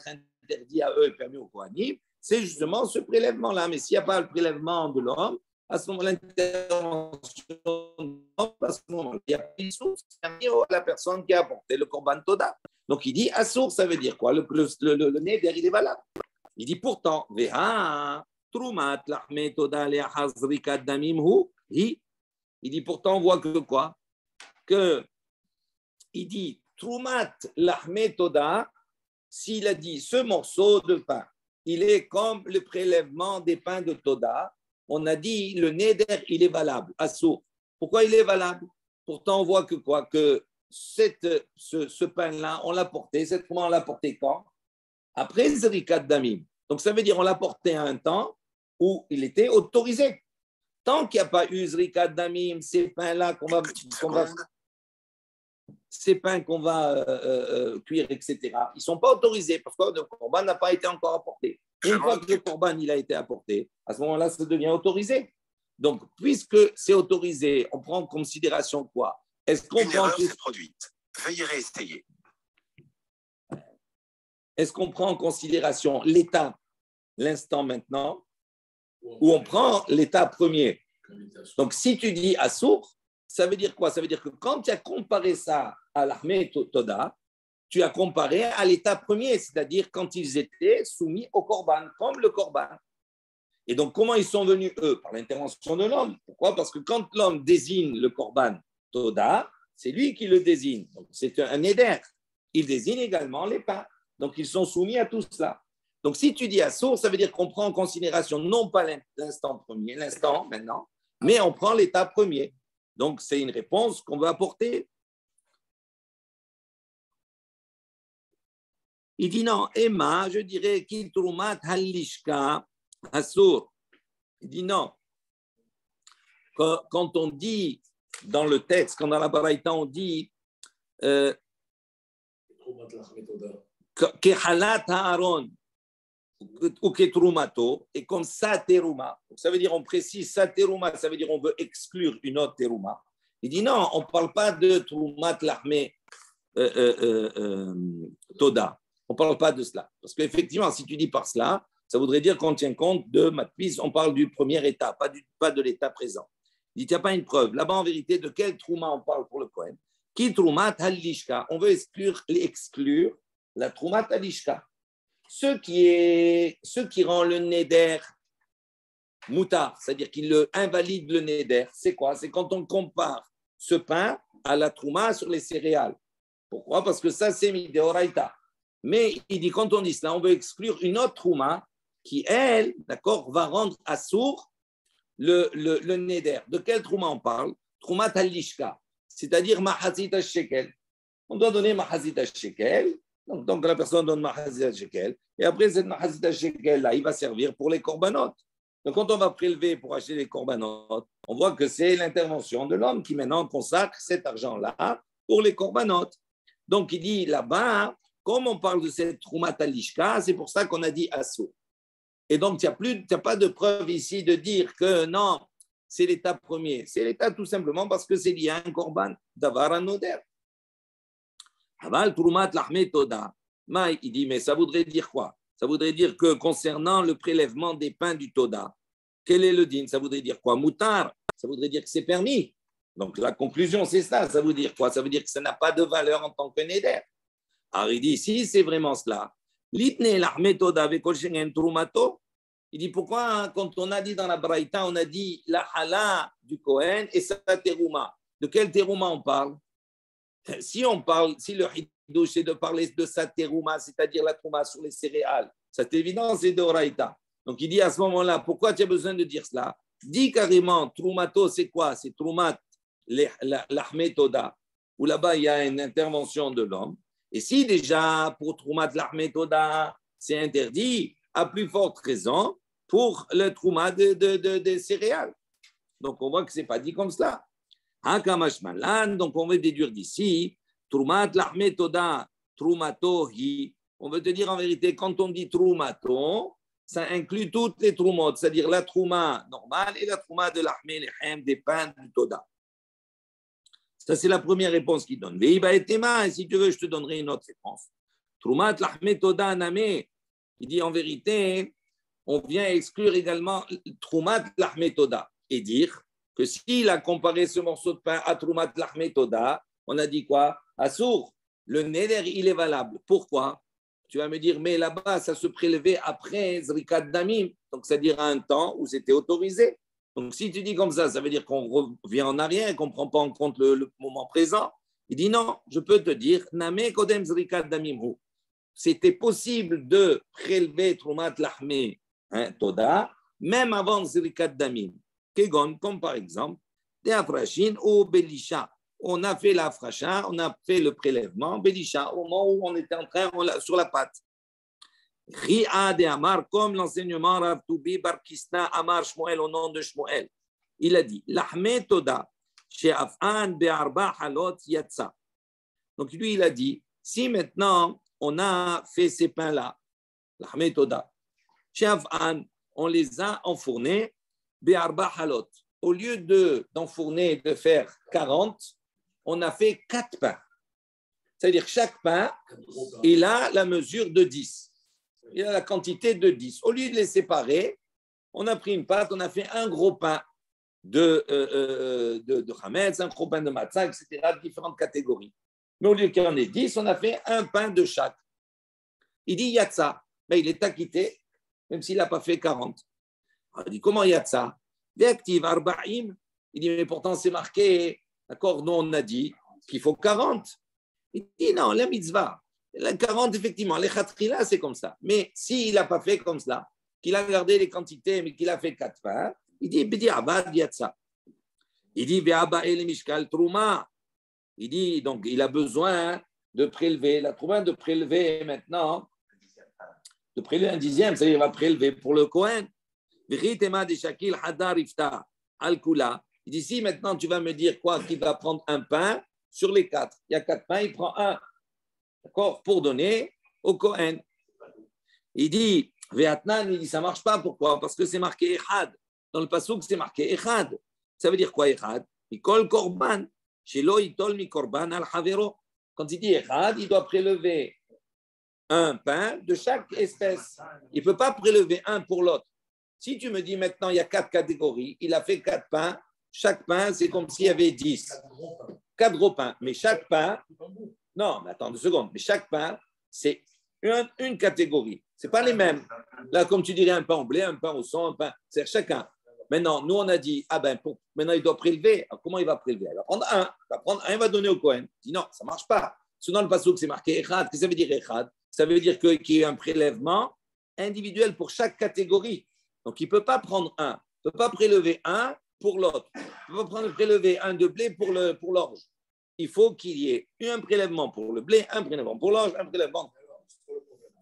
interdit à eux et permis aux Kohanim? c'est justement ce prélèvement-là. Mais s'il n'y a pas le prélèvement de l'homme, à ce moment-là, l'intervention de l'homme, à ce moment-là, il y a plus source, c'est à la personne qui a apporté le korban toda. Donc il dit assour, ça veut dire quoi? Le neder, il est valable. Il dit pourtant, veha trumat lahme toda le hazrikat damim hu hi. Il dit pourtant, on voit que quoi? Que il dit trumat lahme toda, s'il a dit ce morceau de pain, il est comme le prélèvement des pains de toda. On a dit le neder, il est valable, assour. Pourquoi il est valable? Pourtant, on voit que quoi? Que ce pain-là, on l'a porté. Cette fois, on l'a porté quand? Après Zerikat Damim. Donc, ça veut dire on l'a porté à un temps où il était autorisé. Tant qu'il n'y a pas eu Zerikat Damim, ces pains-là ces pains qu'on va cuire, etc., ils ne sont pas autorisés parce que le korban n'a pas été encore apporté. Et une fois que le korban il a été apporté, à ce moment-là, ça devient autorisé. Donc, puisque c'est autorisé, on prend en considération quoi? Est-ce qu'on prend produite. Veuillez réessayer. Est-ce qu'on prend en considération l'état, l'instant maintenant, ou on prend l'état premier? Donc, si tu dis assour, ça veut dire quoi? Ça veut dire que quand tu as comparé ça à l'armée Toda, tu as comparé à l'état premier, c'est-à-dire quand ils étaient soumis au korban, comme le korban. Et donc, comment ils sont venus, eux? Par l'intervention de l'homme. Pourquoi? Parce que quand l'homme désigne le korban Toda, c'est lui qui le désigne. Donc, c'est un éder. Il désigne également les pains. Donc, ils sont soumis à tout cela. Donc, si tu dis assour, ça veut dire qu'on prend en considération non pas l'instant premier, l'instant maintenant, mais on prend l'état premier. Donc, c'est une réponse qu'on veut apporter. Il dit non, Emma, je dirais qu'il trumat halishka assour. Il dit non. Quand on dit dans le texte, quand dans la Baraïta, on dit kehalat haaron ou ketrumato, et comme sa teruma. Ça veut dire, on précise sa teruma, ça veut dire on veut exclure une autre teruma. Il dit non, on ne parle pas de trumat lahme toda. On ne parle pas de cela. Parce qu'effectivement, si tu dis par cela, ça voudrait dire qu'on tient compte de matpis, on parle du premier état, pas de l'état présent. Il dit, il n'y a pas une preuve. Là-bas, en vérité, de quel trouma on parle pour le Kohen? Qui troumat halishka? On veut exclure la troumat halishka. Ce qui rend le neder moutar, c'est-à-dire qu'il invalide le neder, c'est quoi? C'est quand on compare ce pain à la trouma sur les céréales. Pourquoi? Parce que ça, c'est midéoraïta. Mais il dit, quand on dit cela, on veut exclure une autre trouma qui, elle, d'accord, va rendre assour le neder. De quel trouma on parle? Trouma halishka, c'est-à-dire mahazit shekel. On doit donner mahazit shekel. Donc, la personne donne mahazit shekel. Et après, cette mahazit shekel-là, il va servir pour les corbanotes. Donc, quand on va prélever pour acheter les corbanotes, on voit que c'est l'intervention de l'homme qui maintenant consacre cet argent-là pour les corbanotes. Donc, il dit là-bas, comme on parle de cette troumat halishka, c'est pour ça qu'on a dit assour. Et donc, il n'y a pas de preuve ici de dire que non, c'est l'état premier. C'est l'état tout simplement parce que c'est lié à un korban d'avar anoder. Aval trumat lahme toda. Il dit, mais ça voudrait dire quoi? Ça voudrait dire que concernant le prélèvement des pains du toda, quel est le din? Ça voudrait dire quoi? Moutar, ça voudrait dire que c'est permis. Donc, la conclusion, c'est ça. Ça veut dire quoi? Ça veut dire que ça n'a pas de valeur en tant que neder. Alors, il dit, si c'est vraiment cela, l'itne lahme toda avec kolshengen trumato. Il dit pourquoi, quand on a dit dans la Braïta, on a dit la hala du Kohen et sa terouma. De quel terouma on parle? Si le hidouche c'est de parler de sa terouma, c'est-à-dire la trouma sur les céréales, c'est évident, c'est de Braïta. Donc il dit à ce moment-là, pourquoi tu as besoin de dire cela? Dis carrément, troumato, c'est quoi? C'est troumat lahme toda, où là-bas il y a une intervention de l'homme. Et si déjà pour troumat lahme toda, c'est interdit, à plus forte raison pour le trouma des céréales. Donc, on voit que ce n'est pas dit comme cela. Donc, on veut déduire d'ici, troumat lahme toda, troumato hi. On veut te dire en vérité, quand on dit troumato, ça inclut toutes les troumot, c'est-à-dire la trouma normale et la trouma de lahme lehem, des pains du toda. Ça, c'est la première réponse qu'il donne. Et si tu veux, je te donnerai une autre réponse. Troumat lahme toda name. Il dit en vérité, on vient exclure également Troumat Lahmetoda et dire que s'il a comparé ce morceau de pain à Troumat Lahmetoda, on a dit quoi? Assour, le neder, il est valable. Pourquoi? Tu vas me dire, mais là-bas, ça se prélevait après Zrikat Damim, donc c'est-à-dire à un temps où c'était autorisé. Donc si tu dis comme ça veut dire qu'on revient en arrière et qu'on ne prend pas en compte le moment présent. Il dit non, je peux te dire, Name Kodem Zrikat Damim Hu. C'était possible de prélever Troumat Lahme Toda, même avant Zrikat Damim. Kegon, comme par exemple, des Afrashin ou Belisha. On a fait l'Afrasha, on a fait le prélèvement, Belisha, au moment où on était en train sur la pâte. Ria de Amar, comme l'enseignement Rav Toubi Bar Kisna Amar Shmuel au nom de Shmuel. Il a dit, Lahme Toda, chez Afan Be'arba Halot Yatsa. Donc lui, il a dit, si maintenant on a fait ces pains-là, Lahme Toda, chez Afan, on les a enfournés, Be'arba Halot. Au lieu d'enfourner et de faire 40, on a fait 4 pains. C'est-à-dire que chaque pain, il a la mesure de 10. Il a la quantité de 10. Au lieu de les séparer, on a pris une pâte, on a fait un gros pain de Hametz, un gros pain de matzah, etc., différentes catégories. Mais au lieu qu'il y en ait 10, on a fait un pain de chaque. Il dit Yatsa, mais il est acquitté, même s'il n'a pas fait 40. Alors, il dit comment Yatsa? Véactive Arba'im. Il dit mais pourtant c'est marqué, d'accord, nous on a dit qu'il faut 40. Il dit non, la mitzvah. La 40, effectivement, les khatrila, c'est comme ça. Mais s'il n'a pas fait comme cela, qu'il a gardé les quantités, mais qu'il a fait 4 pains, il dit, Bidi Abad Yatsa. Il dit, Be'aba el Mishkal Trouma. Il dit, donc, il a besoin de prélever, la Trouma de prélever maintenant, de prélever un dixième, c'est-à-dire il va prélever pour le Kohen. V'ritema de Shakil Hadar Ifta Al-Kula. Il dit, si maintenant tu vas me dire quoi, qu'il va prendre un pain sur les 4. Il y a 4 pains, il prend un. D'accord, pour donner au Kohen. Il dit, Ve'atnan, il dit, ça ne marche pas. Pourquoi? Parce que c'est marqué Echad. Dans le passouk, c'est marqué Echad. Ça veut dire quoi, Echad? Mikol Korban. Shelo itol mi Korban al Havero. Quand il dit Echad, il doit prélever un pain de chaque espèce. Il ne peut pas prélever un pour l'autre. Si tu me dis maintenant, il y a 4 catégories, il a fait 4 pains. Chaque pain, c'est comme s'il y avait 10. 4 gros pains. Mais chaque pain, non, mais attends 2 secondes. Mais chaque pain, c'est une catégorie. Ce n'est pas les mêmes. Là, comme tu dirais, un pain au blé, un pain au son, un pain. C'est chacun. Maintenant, nous, on a dit, maintenant, il doit prélever. Alors, comment il va prélever? Il va prendre un. Il va prendre un, il va donner au Kohen. Il dit non, ça ne marche pas. Sinon, le passouk, c'est marqué Echad. Qu'est-ce que ça veut dire Echad? Ça veut dire qu'il y a un prélèvement individuel pour chaque catégorie. Donc, il ne peut pas prendre un. Il ne peut pas prélever un pour l'autre. Il ne peut pas prélever un de blé pour l'orge. Il faut qu'il y ait un prélèvement pour le blé, un prélèvement pour l'orge, un prélèvement.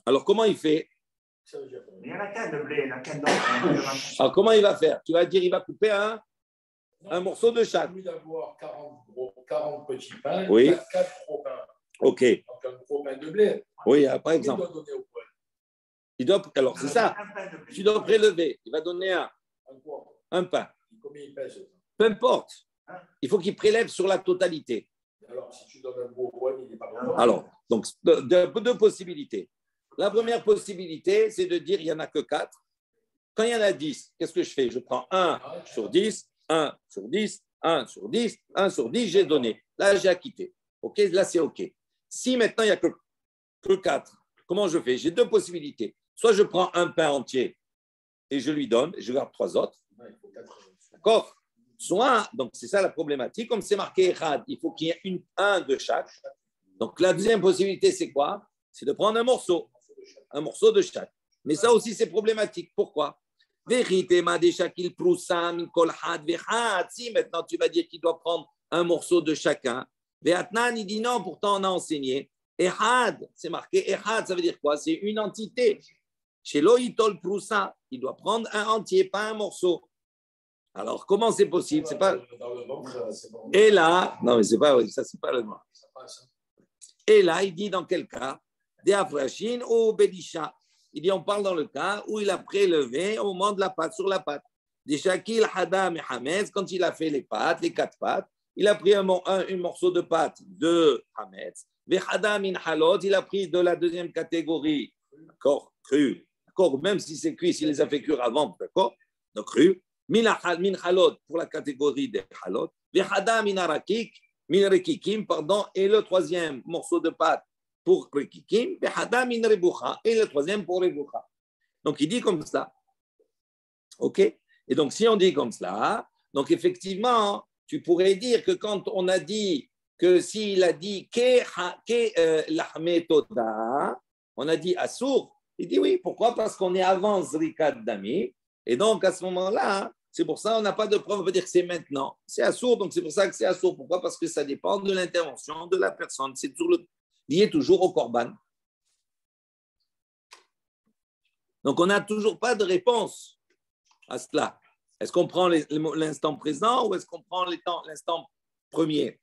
Alors, comment il fait? Il y en a qu'un de blé, il y en a qu'un d'orge. Alors, comment il va faire? Tu vas dire, il va couper un morceau de chaque. Au lieu d'avoir 40 petits pains, oui. 4 gros pains. OK. Donc, un gros pain de blé. Oui, par exemple. Il doit donner au Kohen. Alors, c'est ça. Tu dois prélever. Il va donner un pain. Combien il pèse? Peu importe. Il faut qu'il prélève sur la totalité. Alors, si tu donnes un gros Kohen, il n'est pas bon. Alors, donc, deux possibilités. La première possibilité, c'est de dire il n'y en a que 4. Quand il y en a 10, qu'est-ce que je fais? Je prends 1 sur 10, 1 sur 10, 1 sur 10, 1 sur 10, j'ai donné. Là, j'ai acquitté. OK? Là, c'est OK. Si maintenant, il n'y a que 4, comment je fais? J'ai 2 possibilités. Soit je prends un pain entier et je lui donne, et je garde 3 autres. D'accord? Soit, donc c'est ça la problématique, comme c'est marqué Echad, il faut qu'il y ait un de chaque. Donc la deuxième possibilité, c'est quoi? C'est de prendre un morceau de chaque. Mais ça aussi, c'est problématique. Pourquoi? Si maintenant tu vas dire qu'il doit prendre un morceau de chacun, il dit non, pourtant on a enseigné. Ehad, c'est marqué Ehad, ça veut dire quoi? C'est une entité. Chez Loïtol Proussa, il doit prendre un entier, pas un morceau. Alors, comment c'est possible? C'est pas... Et là, non, mais c'est pas, ça, c'est pas le nom. Et là, il dit dans quel cas? Des Afrachines ou Belisha. Il dit, on parle dans le cas où il a prélevé au moment de la pâte, sur la pâte. Des Shakil, Hadam et Hametz, quand il a fait les pâtes, les 4 pâtes, il a pris un morceau de pâte de Hametz. Ve Hadam in Halot, il a pris de la deuxième catégorie, d'accord, cru. d'accord, même si c'est cuit, s'il les a fait cuire avant, d'accord, donc cru. Min chalot pour la catégorie des halot. Vechada min rekikim, pardon, et le troisième morceau de pâte pour rekikim. Vechada min rebucha, et le troisième pour rebucha. Donc il dit comme ça. OK? Et donc si on dit comme cela, donc effectivement, tu pourrais dire que quand on a dit que s'il a dit lahme toda, on a dit assour, il dit oui, pourquoi? Parce qu'on est avant Zrikat Dami. Et donc, à ce moment-là, c'est pour ça qu'on n'a pas de preuve, on peut dire que c'est maintenant. C'est assourd, donc c'est pour ça que c'est assourd. Pourquoi? Parce que ça dépend de l'intervention de la personne. C'est toujours lié toujours au korban. Donc, on n'a toujours pas de réponse à cela. Est-ce qu'on prend l'instant présent ou est-ce qu'on prend l'instant premier?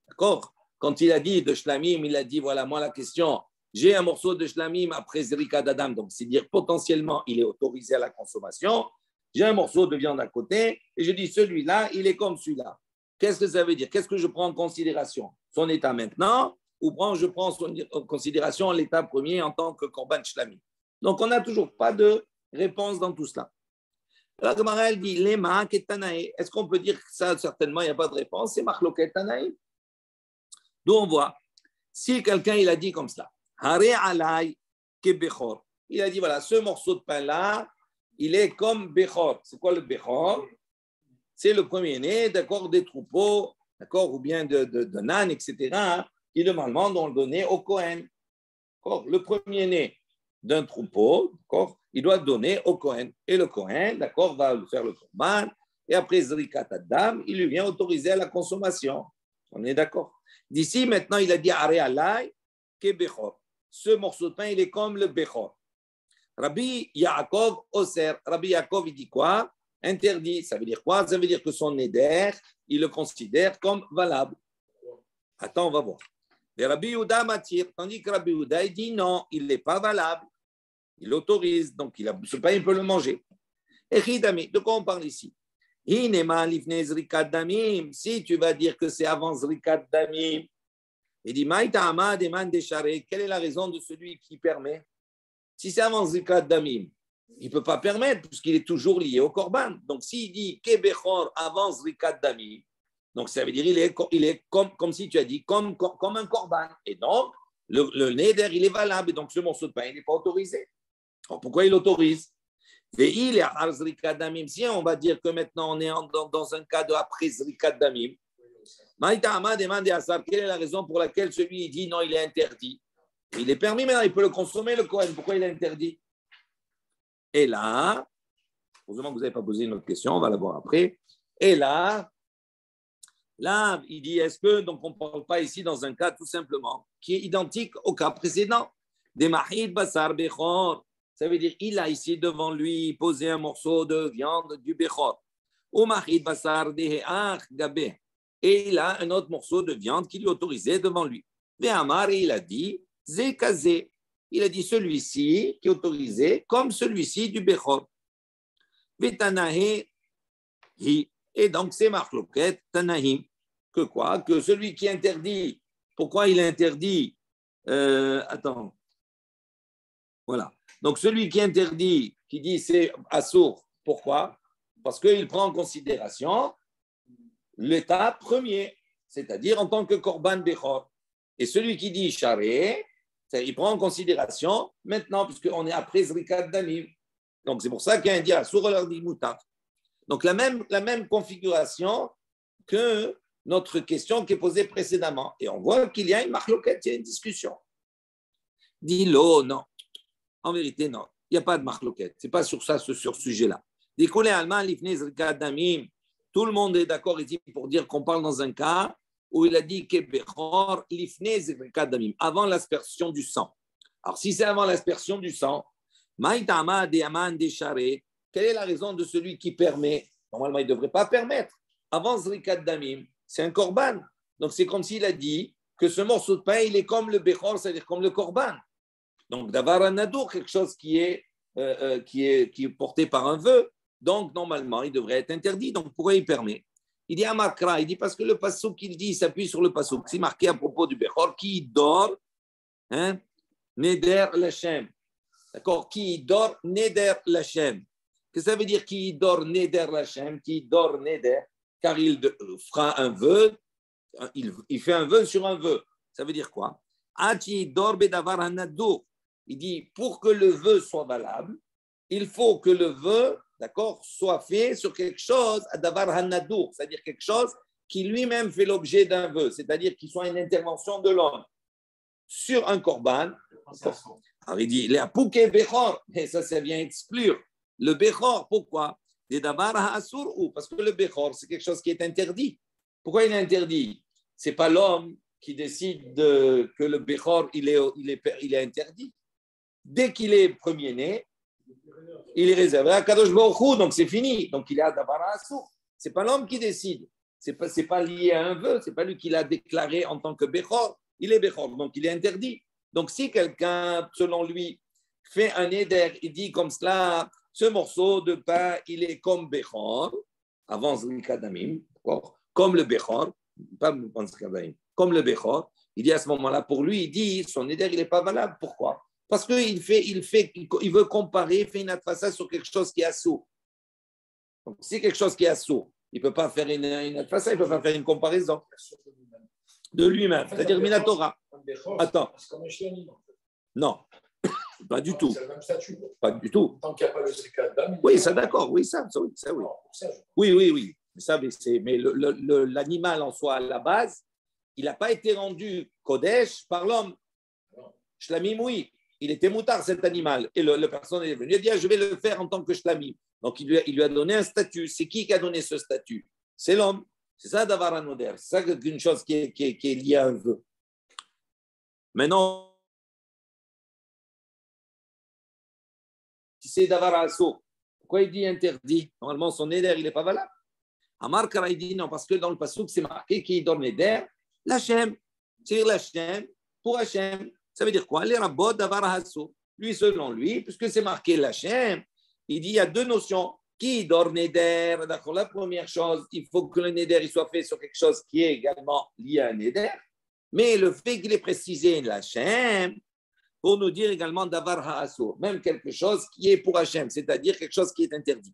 D'accord? Quand il a dit de shlamim, il a dit, voilà, moi, la question, j'ai un morceau de shlamim après Zrika d'Adam, donc c'est dire potentiellement, il est autorisé à la consommation. J'ai un morceau de viande à côté et je dis, celui-là, il est comme celui-là. Qu'est-ce que ça veut dire? Qu'est-ce que je prends en considération? Son état maintenant ou je prends en considération l'état premier en tant que korban shlamim? Donc, on n'a toujours pas de réponse dans tout cela. La Gemara, elle dit, Lema ketanae. Est-ce qu'on peut dire que ça, certainement, il n'y a pas de réponse? C'est machloket tanae. D'où on voit, si quelqu'un, il a dit comme cela, Hare alay ke bechor. Il a dit, voilà, ce morceau de pain-là, il est comme bechor. C'est quoi le bechor? C'est le premier-né, d'accord, des troupeaux, d'accord, ou bien de nan, etc., qui normalement ont donné au Kohen. Le premier-né d'un troupeau, d'accord, il doit donner au Kohen. Et le Kohen, d'accord, va faire le korban. Et après Zrikat Adam, il lui vient autoriser à la consommation. On est d'accord? D'ici, maintenant, il a dit Are alay ke bechor. Ce morceau de pain, il est comme le bechor. Rabbi Yaakov Oser. Rabbi Yaakov, il dit quoi? Interdit. Ça veut dire quoi? Ça veut dire que son éder, il le considère comme valable. Attends, on va voir. Et Rabbi Yehuda m'attire. Tandis que Rabbi Yehuda, il dit non, il n'est pas valable. Il l'autorise. Donc, ce pain, il peut le manger. Et Chidami, de quoi on parle ici? Si tu vas dire que c'est avant Zrikat Damim, il dit quelle est la raison de celui qui permet? Si c'est avant Zrikat Damim, il ne peut pas permettre puisqu'il est toujours lié au Korban. Donc s'il dit Kebechor avant Zrikat Damim, donc ça veut dire il est comme si tu as dit comme un Korban. Et donc le Neder il est valable. Et donc ce morceau de pain il n'est pas autorisé. Alors pourquoi il l'autorise? Si on va dire que maintenant on est dans un cas de après Zrikat Damim, quelle est la raison pour laquelle celui dit non, il est interdit? Il est permis maintenant, il peut le consommer le Kohen. Pourquoi il est interdit? Et là, heureusement que vous n'avez pas posé une autre question, on va la voir après. Et là, il dit est-ce que, donc on ne parle pas ici dans un cas tout simplement qui est identique au cas précédent, des mahid basar bechor. Ça veut dire il a ici devant lui posé un morceau de viande du bechor. Ou mahid basar deheach gabe. Et il a un autre morceau de viande qui lui autorisait devant lui. Ve'amar, il a dit Zekazé. Il a dit celui-ci qui est autorisé comme celui-ci du bechor. Ve'tanahe hi. Et donc c'est machloket tanahim. Que quoi? Que celui qui interdit. Pourquoi il interdit? Attends. Voilà. Donc, celui qui interdit, qui dit c'est assour, pourquoi? Parce qu'il prend en considération l'état premier, c'est-à-dire en tant que korban bechor. Et celui qui dit charé, il prend en considération maintenant, puisqu'on est après Zrikat Damim. Donc, c'est pour ça qu'il y a un dit assour, on leur dit moutar. Donc, la même configuration que notre question qui est posée précédemment. Et on voit qu'il y a une marloquette, il y a une discussion. Dis-le, non. En vérité, non. Il n'y a pas de marloquette. Ce n'est pas sur ça, sur ce sujet-là. Tout le monde est d'accord ici pour dire qu'on parle dans un cas où il a dit avant l'aspersion du sang. Alors, si c'est avant l'aspersion du sang, quelle est la raison de celui qui permet? Normalement, il ne devrait pas permettre. Avant Zrikat Damim, c'est un korban. Donc, c'est comme s'il a dit que ce morceau de pain, il est comme le bechor, c'est-à-dire comme le korban. Donc, d'avoir un nadour, quelque chose qui est porté par un vœu. Donc, normalement, il devrait être interdit. Donc, pourquoi il permet? Il dit à Makra, il dit parce que le passouk qu'il dit, il s'appuie sur le passouk. C'est marqué à propos du bechor qui dort, Neder Lashem. D'accord? Qui dort Neder Lachem. Qu'est-ce que ça veut dire qui dort Neder Lachem? Qui dort Neder, car il fera un vœu, il fait un vœu sur un vœu. Ça veut dire quoi? Ati dor bedavar hanadour. Il dit pour que le vœu soit valable, il faut que le vœu, d'accord, soit fait sur quelque chose, davar hanadour, c'est-à-dire quelque chose qui lui-même fait l'objet d'un vœu, c'est-à-dire qu'il soit une intervention de l'homme sur un korban. Alors il dit, les apouké bechor, et ça vient exclure le bechor. Pourquoi? Des davar ha'asur ou parce que le bechor, c'est quelque chose qui est interdit. Pourquoi il est interdit? C'est pas l'homme qui décide que le bechor il est interdit. Dès qu'il est premier-né, il est réservé à Kadosh Baruch Hu, donc c'est fini. Donc il est à davar ha'asur. C'est pas l'homme qui décide. C'est pas lié à un vœu. C'est pas lui qui l'a déclaré en tant que bechor. Il est bechor, donc il est interdit. Donc, si quelqu'un, selon lui, fait un éder, il dit comme cela, ce morceau de pain, il est comme Bechor, avant Zrika Damim, comme le Bechor, pas comme le Bechor, il dit à ce moment-là, pour lui, il dit, son éder, il n'est pas valable. Pourquoi? Parce qu'il veut comparer, il fait une adfassa sur quelque chose qui est assourd. Donc, si quelque chose qui est assourd, il ne peut pas faire une adfassa, il ne peut pas faire une comparaison de lui-même, c'est-à-dire Minatora. Attends. Non, pas du tout. C'est le même statut. Pas du tout. Tant qu'il n'y a pas le Zrika Dam. Oui, ça d'accord, oui, ça oui. Oui. Mais l'animal en soi, à la base, il n'a pas été rendu Kodesh par l'homme. Shlamim, oui. Il était moutard, cet animal. Et le personne est venu, il a dit, je vais le faire en tant que Shlamim. Donc, il lui a donné un statut. C'est qui a donné ce statut? C'est l'homme. C'est ça, Davar Anoder. C'est ça qu'une chose qui est liée à un vœu. Maintenant, si c'est Davar Asso, pourquoi il dit interdit? Normalement, son éder, il n'est pas valable. Amar Kara, il dit non, parce que dans le Passouk, c'est marqué qu'il donne l'éder, l'Hachem. C'est l'Hachem pour Hachem. Ça veut dire quoi? Les rabbot Davar Asso. Lui, selon lui, puisque c'est marqué l'Hachem, il dit il y a deux notions. Qui dort Neder? D'accord, la première chose, il faut que le Neder soit fait sur quelque chose qui est également lié à un Neder. Mais le fait qu'il ait précisé l'Hachem, pour nous dire également Davar Ha'asur, même quelque chose qui est pour Hachem, c'est-à-dire quelque chose qui est interdit.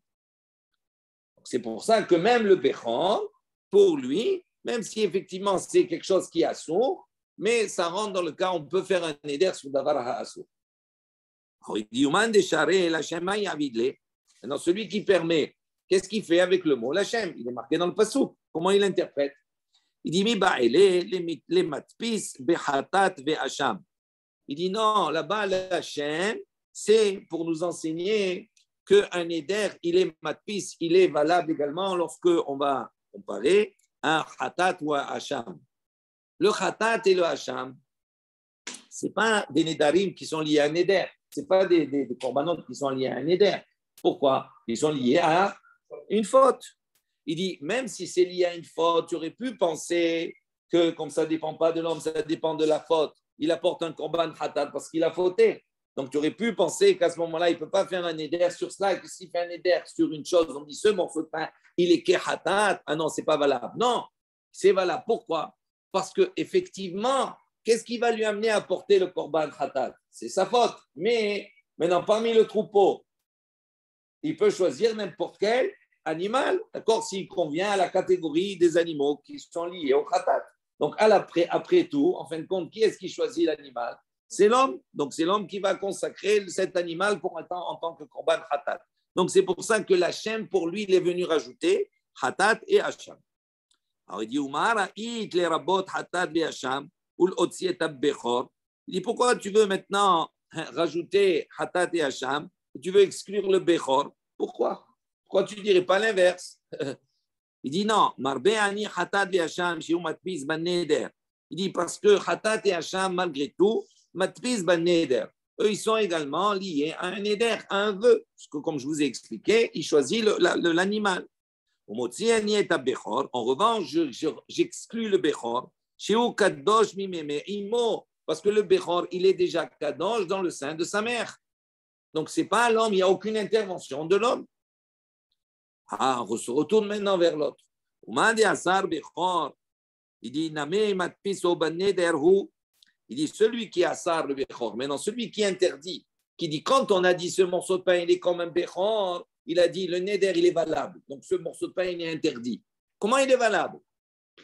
C'est pour ça que même le Bechor, pour lui, même si effectivement c'est quelque chose qui est Asur, mais ça rentre dans le cas où on peut faire un Neder sur Davar Ha'asur. Alors il dit Uman Deshare l'Hachem Yavidle. Maintenant, celui qui permet, qu'est-ce qu'il fait avec le mot l'Hachem? Il est marqué dans le Passouk. Comment il l'interprète? Il dit, les matpis behatat ve'asham. Il dit non, là-bas, l'Hachem, c'est pour nous enseigner qu'un éder, il est matpis, il est valable également lorsque on va comparer un hatat ou un hacham. Le hatat et le hacham, ce n'est pas des nédarim qui sont liés à un éder. Ce n'est pas des korbanot qui sont liés à un éder. Pourquoi? Ils sont liés à une faute. Il dit, même si c'est lié à une faute, tu aurais pu penser que comme ça ne dépend pas de l'homme, ça dépend de la faute. Il apporte un korban hatat parce qu'il a fauté. Donc, tu aurais pu penser qu'à ce moment-là, il ne peut pas faire un éder sur cela et que s'il fait un éder sur une chose, on dit ce morceau de pain, il est kehatat. Ah non, ce n'est pas valable. Non, c'est valable. Pourquoi? Parce qu'effectivement, qu'est-ce qui va lui amener à porter le korban hatat? C'est sa faute. Mais maintenant, parmi le troupeau, il peut choisir n'importe quel animal, d'accord, s'il convient à la catégorie des animaux qui sont liés au khatat. Donc, après tout, en fin de compte, qui est-ce qui choisit l'animal? C'est l'homme. Donc, c'est l'homme qui va consacrer cet animal en tant que korban khatat. Donc, c'est pour ça que l'Hachem, pour lui, il est venu rajouter khatat et hacham. Alors, il dit, Umara, it le rabot khatat ve hacham, ul otsi et bechor. Il dit, pourquoi tu veux maintenant rajouter khatat et hacham? Tu veux exclure le bechor? Pourquoi? Pourquoi tu ne dirais pas l'inverse? Il dit non. Il dit parce que Hatat et Hacham, malgré tout, matpiz ban neder. Eux, ils sont également liés à un neder, à un vœu. Parce que, comme je vous ai expliqué, il choisit l'animal. En revanche, j'exclus le bechor. Parce que le bechor, il est déjà kadosh dans le sein de sa mère. Donc, ce n'est pas l'homme, il n'y a aucune intervention de l'homme. Ah, on se retourne maintenant vers l'autre. Il dit, il dit, celui qui a Assar le Bechor, maintenant celui qui interdit, qui dit quand on a dit ce morceau de pain, il est comme un Bechor, il a dit le Neder, il est valable. Donc ce morceau de pain, il est interdit. Comment il est valable?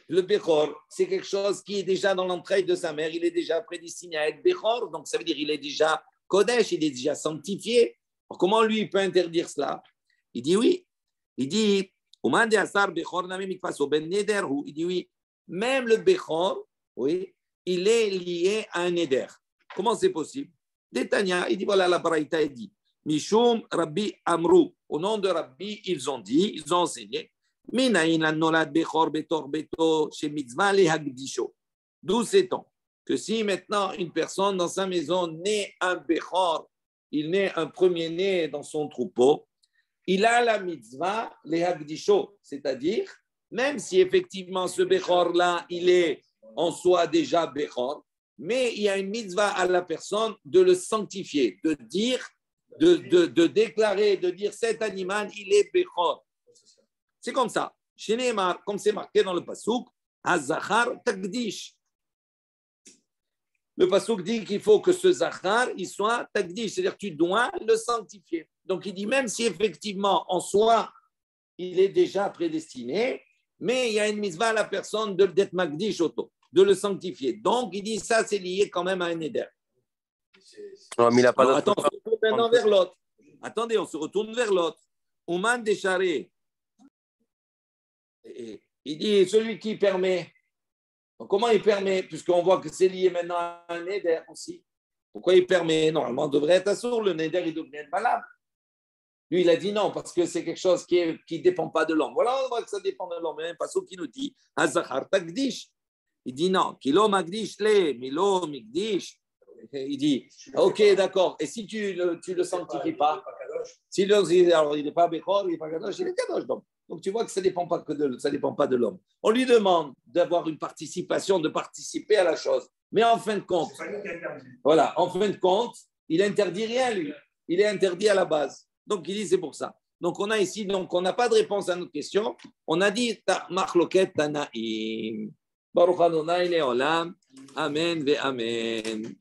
Le Bechor, c'est quelque chose qui est déjà dans l'entraille de sa mère, il est déjà prédestiné à être Bechor, donc ça veut dire qu'il est déjà Kodesh, il est déjà sanctifié. Alors, comment lui, il peut interdire cela? Il dit oui. Il dit, il dit oui, même le Bechor, oui, il est lié à un Neder. Comment c'est possible? Détania, il dit voilà, la Baraïta, il dit Mishum Rabbi Amrou. Au nom de Rabbi, ils ont dit, ils ont enseigné d'où sait-on que si maintenant une personne dans sa maison naît un Bechor, il naît un premier-né dans son troupeau, il a la mitzvah, les hagdisho, c'est-à-dire, même si effectivement ce Bechor-là, il est en soi déjà Bechor, mais il y a une mitzvah à la personne de le sanctifier, de dire, de déclarer, de dire cet animal, il est Bechor. C'est comme ça. Chez Neymar, comme c'est marqué dans le Passouk, Hazachar Tagdish. Le Passouk dit qu'il faut que ce Zachar, il soit Tagdish, c'est-à-dire que tu dois le sanctifier. Donc il dit même si effectivement en soi, il est déjà prédestiné, mais il y a une mitzvah à la personne d'être Magdish auto, de le sanctifier. Donc il dit ça, c'est lié quand même à un éder. Non, mais il n'a pas Alors, attends, on se retourne maintenant vers l'autre. Attendez, on se retourne vers l'autre. Ouman Desharé. Il dit celui qui permet. Donc, comment il permet? Puisqu'on voit que c'est lié maintenant à un éder aussi. Pourquoi il permet? Normalement, on devrait être assourd. Le néder, il devrait être valable. Lui, il a dit non, parce que c'est quelque chose qui ne dépend pas de l'homme. Voilà, on voit que ça dépend de l'homme. Il y a un passage qui nous dit Hazachar Tagdish. Il dit non, Kilo Magdish le, Milo Migdish. Il dit ok, d'accord. Et si tu le sanctifies pas, si alors il n'est pas Bechor, il n'est pas Kadosh, il est Kadosh. Donc tu vois que ça ne dépend pas de l'homme. On lui demande d'avoir une participation, de participer à la chose. Mais en fin de compte, voilà, en fin de compte, il interdit rien lui. Il est interdit à la base. Donc il dit c'est pour ça. Donc on a ici, donc on n'a pas de réponse à notre question. On a dit Machloket Tanaim. Baruch Adonai Leolam. Amen ve Amen.